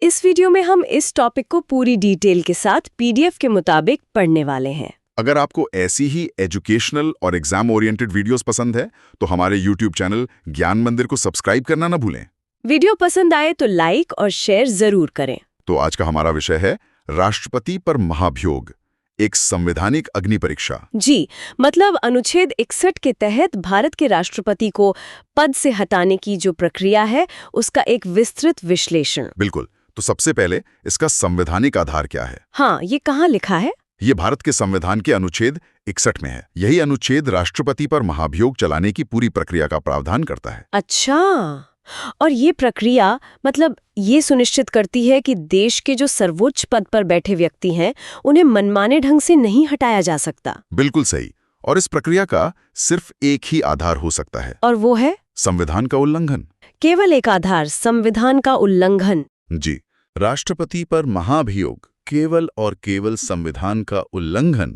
इस वीडियो में हम इस टॉपिक को पूरी डिटेल के साथ पीडीएफ के मुताबिक पढ़ने वाले हैं। अगर आपको ऐसी ही एजुकेशनल और एग्जाम ओरिएंटेड वीडियोस पसंद है तो हमारे YouTube चैनल ज्ञान मंदिर को सब्सक्राइब करना न भूलें। वीडियो पसंद आए तो लाइक और शेयर जरूर करें। तो आज का हमारा विषय है राष्ट्रपति पर महाभियोग, एक संवैधानिक अग्नि परीक्षा। जी, मतलब अनुच्छेद 61 के तहत भारत के राष्ट्रपति को पद से हटाने की जो प्रक्रिया है उसका एक विस्तृत विश्लेषण। बिल्कुल। तो सबसे पहले इसका संवैधानिक आधार क्या है? हाँ, ये कहाँ लिखा है? ये भारत के संविधान के अनुच्छेद 61 में है। यही अनुच्छेद राष्ट्रपति पर महाभियोग चलाने की पूरी प्रक्रिया का प्रावधान करता है। अच्छा, और ये प्रक्रिया मतलब ये सुनिश्चित करती है कि देश के जो सर्वोच्च पद पर बैठे व्यक्ति हैं उन्हें मनमाने ढंग से नहीं हटाया जा सकता। बिल्कुल सही। और इस प्रक्रिया का सिर्फ एक ही आधार हो सकता है, और वो है संविधान का उल्लंघन। केवल एक आधार, संविधान का उल्लंघन। जी, राष्ट्रपति पर महाभियोग केवल और केवल संविधान का उल्लंघन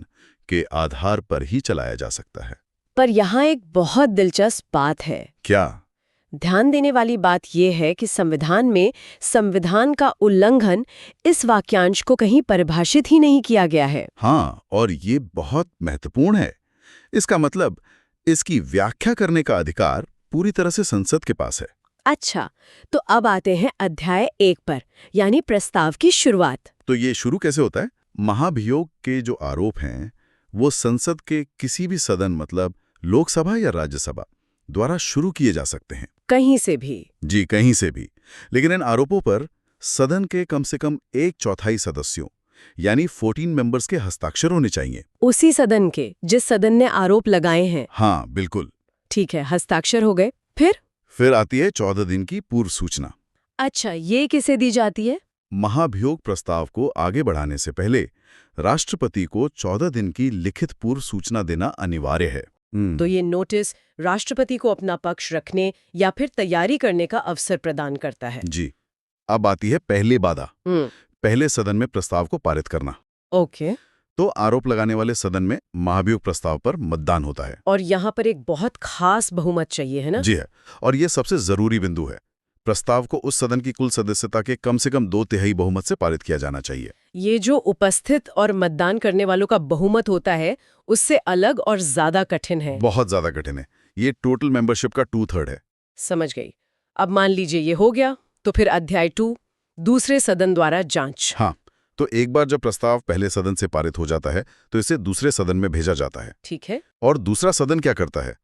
के आधार पर ही चलाया जा सकता है। पर यहाँ एक बहुत दिलचस्प बात है। क्या? ध्यान देने वाली बात यह है कि संविधान में संविधान का उल्लंघन इस वाक्यांश को कहीं परिभाषित ही नहीं किया गया है। हाँ, और ये बहुत महत्वपूर्ण है। इसका मतलब इसकी व्याख्या करने का अधिकार पूरी तरह से संसद के पास है। अच्छा, तो अब आते हैं अध्याय 1 पर, यानी प्रस्ताव की शुरुआत। तो ये शुरू कैसे होता है? महाभियोग के जो आरोप हैं वो संसद के किसी भी सदन, मतलब लोकसभा या राज्यसभा द्वारा शुरू किए जा सकते हैं। कहीं से भी? जी, कहीं से भी। लेकिन इन आरोपों पर सदन के कम से कम 1/4 सदस्यों यानी 14 मेंबर्स के हस्ताक्षर होने चाहिए। उसी सदन के जिस सदन ने आरोप लगाए हैं? हाँ, बिल्कुल। ठीक है, हस्ताक्षर हो गए। फिर आती है 14 दिन की पूर्व सूचना। अच्छा, ये किसे दी जाती है? महाभियोग प्रस्ताव को आगे बढ़ाने से पहले राष्ट्रपति को 14 दिन की लिखित पूर्व सूचना देना अनिवार्य है। तो ये नोटिस राष्ट्रपति को अपना पक्ष रखने या फिर तैयारी करने का अवसर प्रदान करता है। जी, अब आती है पहली बाधा, पहले सदन में प्रस्ताव को पारित करना। ओके। तो आरोप लगाने वाले सदन में महाभियोग प्रस्ताव पर मतदान होता है। और यहाँ पर एक बहुत खास बहुमत चाहिए, है ना? जी है, और ये सबसे जरूरी बिंदु है। प्रस्ताव को उस सदन की कुल सदस्यता के कम से कम 2/3 बहुमत से पारित किया जाना चाहिए। ये जो उपस्थित और मतदान करने वालों का बहुमत होता है उससे अलग और ज्यादा कठिन है। बहुत ज्यादा कठिन है। ये टोटल मेंबरशिप का 2/3 है। समझ गई। अब मान लीजिए ये हो गया, तो फिर अध्याय 2, दूसरे सदन द्वारा जांच। हाँ, तो एक बार जब प्रस्ताव पहले सदन से पारित हो जाता है तो इसे दूसरे सदन में भेजा जाता है। ठीक है। और दूसरा सदन क्या करता है?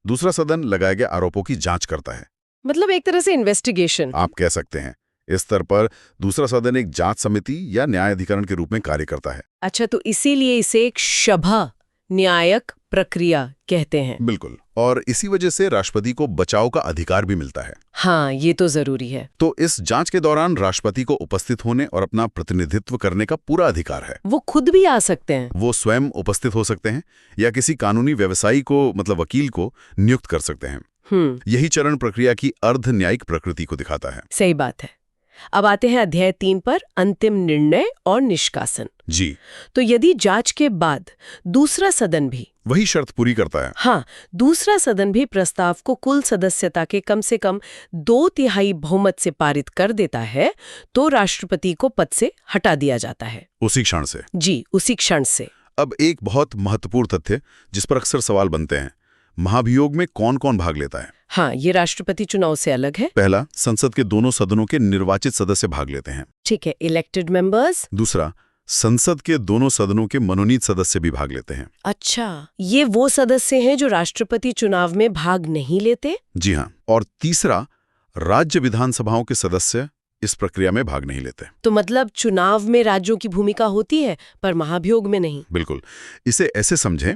दूसरा सदन लगाए गए आरोपों की जांच करता है। मतलब एक तरह से इन्वेस्टिगेशन आप कह सकते हैं। इस स्तर पर दूसरा सदन एक जांच समिति या न्यायाधिकरण के रूप में कार्य करता है। अच्छा, तो इसीलिए इसे एक सभा न्यायिक प्रक्रिया कहते हैं। बिल्कुल। और इसी वजह से राष्ट्रपति को बचाव का अधिकार भी मिलता है। हाँ, ये तो जरूरी है। तो इस जांच के दौरान राष्ट्रपति को उपस्थित होने और अपना प्रतिनिधित्व करने का पूरा अधिकार है। वो खुद भी आ सकते हैं? वो स्वयं उपस्थित हो सकते हैं या किसी कानूनी व्यवसायी को, मतलब वकील को नियुक्त कर सकते हैं। यही चरण प्रक्रिया की अर्ध न्यायिक प्रकृति को दिखाता है। सही बात है। अब आते हैं अध्याय 3 पर, अंतिम निर्णय और निष्कासन। जी, तो यदि जांच के बाद दूसरा सदन भी वही शर्त पूरी करता है। हाँ, दूसरा सदन भी प्रस्ताव को कुल सदस्यता के कम से कम 2/3 बहुमत से पारित कर देता है, तो राष्ट्रपति को पद से हटा दिया जाता है। उसी क्षण से? जी, उसी क्षण से। अब एक बहुत महत्वपूर्ण तथ्य जिस पर अक्सर सवाल बनते हैं, महाभियोग में कौन कौन भाग लेता है? हाँ, ये राष्ट्रपति चुनाव से अलग है। पहला, संसद के दोनों सदनों के निर्वाचित सदस्य भाग लेते हैं। ठीक है, इलेक्टेड मेंबर्स। दूसरा, संसद के दोनों सदनों के मनोनीत सदस्य भी भाग लेते हैं। अच्छा, ये वो सदस्य हैं जो राष्ट्रपति चुनाव में भाग नहीं लेते? जी हाँ। और तीसरा, राज्य विधानसभाओं के सदस्य इस प्रक्रिया में भाग नहीं लेते। तो मतलब चुनाव में राज्यों की भूमिका होती है पर महाभियोग में नहीं? बिल्कुल। इसे ऐसे समझें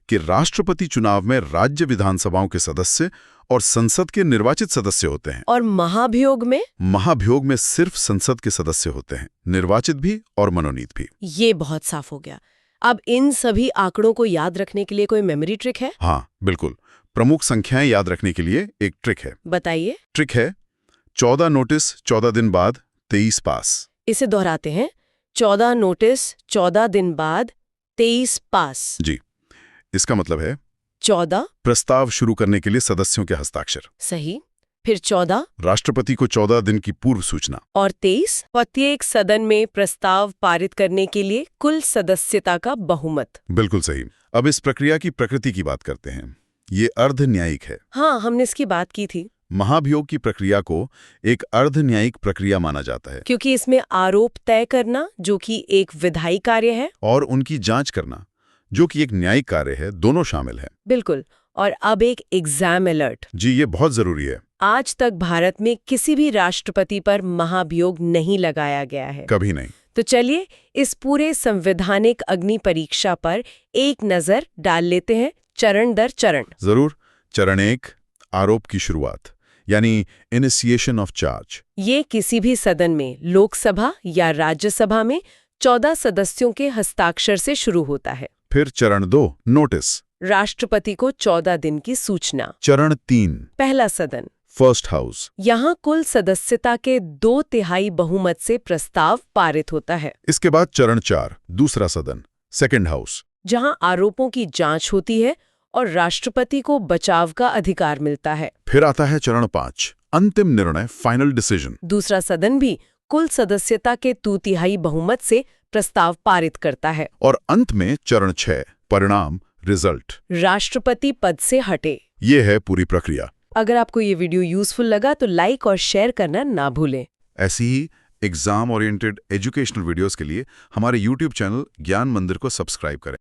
कि राष्ट्रपति चुनाव में राज्य विधानसभाओं के सदस्य और संसद के निर्वाचित सदस्य होते हैं। और महाभियोग में? महाभियोग में सिर्फ संसद के सदस्य होते हैं, निर्वाचित भी और मनोनीत भी। ये बहुत साफ हो गया। अब इन सभी आंकड़ों को याद रखने के लिए कोई मेमोरी ट्रिक है? हाँ, बिल्कुल। प्रमुख संख्याएं याद रखने के लिए एक ट्रिक है। बताइए। ट्रिक है 14 नोटिस 14 दिन बाद 23 पास। इसे दोहराते हैं, 14 नोटिस 14 दिन बाद 23 पास। जी, इसका मतलब है 14 प्रस्ताव शुरू करने के लिए सदस्यों के हस्ताक्षर। सही, फिर 14 राष्ट्रपति को 14 दिन की पूर्व सूचना। और 23 प्रत्येक सदन में प्रस्ताव पारित करने के लिए कुल सदस्यता का बहुमत। बिल्कुल सही। अब इस प्रक्रिया की प्रकृति की बात करते हैं। ये अर्ध न्यायिक है। हाँ, हमने इसकी बात की थी। महाभियोग की प्रक्रिया को एक अर्ध न्यायिक प्रक्रिया माना जाता है, क्योंकि इसमें आरोप तय करना, जो कि एक विधायी कार्य है, और उनकी जांच करना, जो कि एक न्यायिक कार्य है, दोनों शामिल है। बिल्कुल। और अब एक एग्जाम अलर्ट। जी, ये बहुत जरूरी है। आज तक भारत में किसी भी राष्ट्रपति पर महाभियोग नहीं लगाया गया है। कभी नहीं। तो चलिए इस पूरे संवैधानिक अग्नि परीक्षा पर एक नजर डाल लेते हैं, चरण दर चरण। जरूर। चरण 1, आरोप की शुरुआत, यानी इनिशिएशन ऑफ चार्ज। ये किसी भी सदन में, लोकसभा या राज्यसभा में 14 सदस्यों के हस्ताक्षर से शुरू होता है। फिर चरण 2, नोटिस, राष्ट्रपति को 14 दिन की सूचना। चरण 3, पहला सदन, फर्स्ट हाउस। यहाँ कुल सदस्यता के 2/3 बहुमत से प्रस्ताव पारित होता है। इसके बाद चरण 4, दूसरा सदन, सेकंड हाउस, जहाँ आरोपों की जांच होती है और राष्ट्रपति को बचाव का अधिकार मिलता है। फिर आता है चरण 5, अंतिम निर्णय, फाइनल डिसीजन। दूसरा सदन भी कुल सदस्यता के 2/3 बहुमत से प्रस्ताव पारित करता है। और अंत में चरण 6, परिणाम, रिजल्ट। राष्ट्रपति पद से हटे। ये है पूरी प्रक्रिया। अगर आपको ये वीडियो यूजफुल लगा तो लाइक और शेयर करना ना भूलें। ऐसी ही एग्जाम ओरिएंटेड एजुकेशनल वीडियोस के लिए हमारे YouTube चैनल ज्ञान मंदिर को सब्सक्राइब करें।